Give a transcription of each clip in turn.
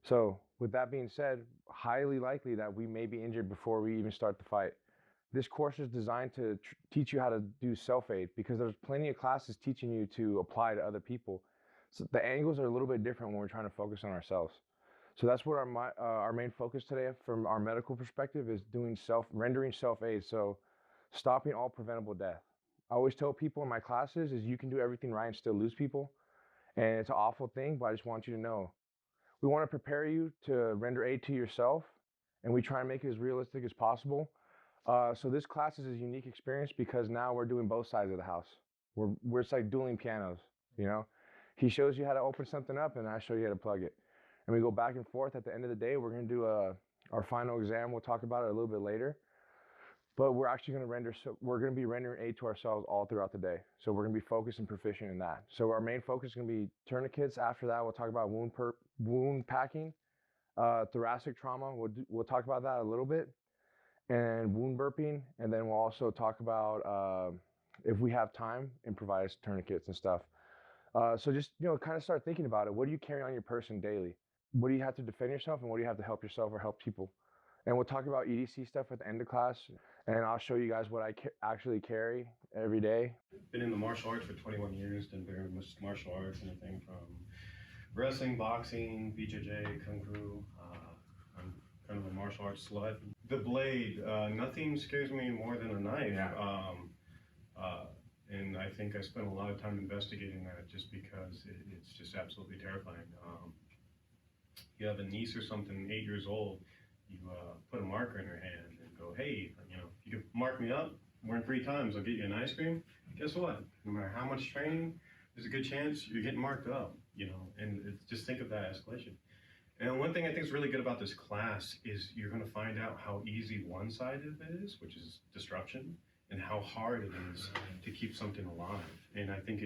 So with that being said, highly likely that we may be injured before we even start the fight. This course is designed to teach you how to do self-aid, because there's plenty of classes teaching you to apply to other people. So the angles are a little bit different when we're trying to focus on ourselves. So that's what our main focus today from our medical perspective is doing rendering self-aid. So stopping all preventable death. I always tell people in my classes is you can do everything right and still lose people. And it's an awful thing, but I just want you to know. We want to prepare you to render aid to yourself, and we try and make it as realistic as possible. So this class is a unique experience because now we're doing both sides of the house. We're it's like dueling pianos, you know? He shows you how to open something up and I show you how to plug it. And we go back and forth. At the end of the day, we're going to do our final exam. We'll talk about it a little bit later. But we're actually going to we're going to be rendering aid to ourselves all throughout the day. So we're going to be focused and proficient in that. So our main focus is going to be tourniquets. After that, we'll talk about wound packing, thoracic trauma. We'll talk about that a little bit, and wound burping. And then we'll also talk about, if we have time, improvised tourniquets and stuff. So just, kind of start thinking about it. What do you carry on your person daily? What do you have to defend yourself, and what do you have to help yourself or help people? And we'll talk about EDC stuff at the end of class, and I'll show you guys what I actually carry every day. Been in the martial arts for 21 years, done very much martial arts, anything from wrestling, boxing, BJJ, Kung Fu. I'm kind of a martial arts slut. The blade, nothing scares me more than a knife. Yeah. And I think I spent a lot of time investigating that just because it's just absolutely terrifying. You have a niece or something, 8 years old, you put a marker in her hand and go, hey, if you can mark me up more than 3 times, I'll get you an ice cream. Guess what? No matter how much training, there's a good chance you're getting marked up, and just think of that escalation. And one thing I think is really good about this class is you're going to find out how easy one side of it is, which is disruption, and how hard it is to keep something alive. And I think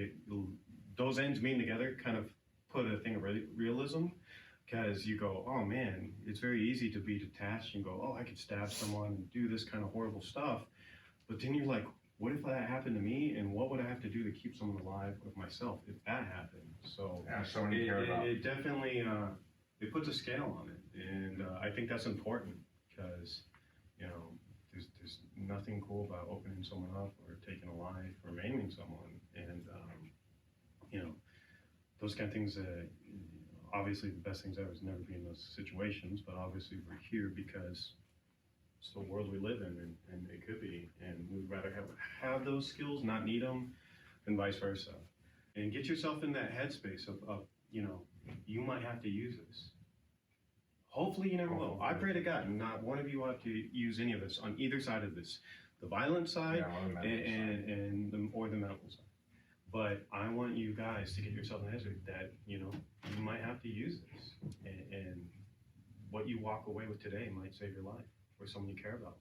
those ends meeting together kind of put a thing of realism, because you go, oh man, it's very easy to be detached and go, oh, I could stab someone and do this kind of horrible stuff. But then you're like, what if that happened to me, and what would I have to do to keep someone alive with myself if that happened? So yeah, someone you care about. It definitely, it puts a scale on it. And I think that's important because, there's nothing cool about opening someone up or taking a life or maiming someone. And, those kind of things, obviously the best things ever is never be in those situations, but obviously we're here because it's the world we live in, and it could be. And we'd rather have those skills, not need them, and vice versa. And get yourself in that headspace of you might have to use this. Hopefully you never will. I pray to God not one of you will have to use any of this on either side of this, the violent side or the medical side. But I want you guys to get yourself in the headspace that you might have to use this, and what you walk away with today might save your life or someone you care about.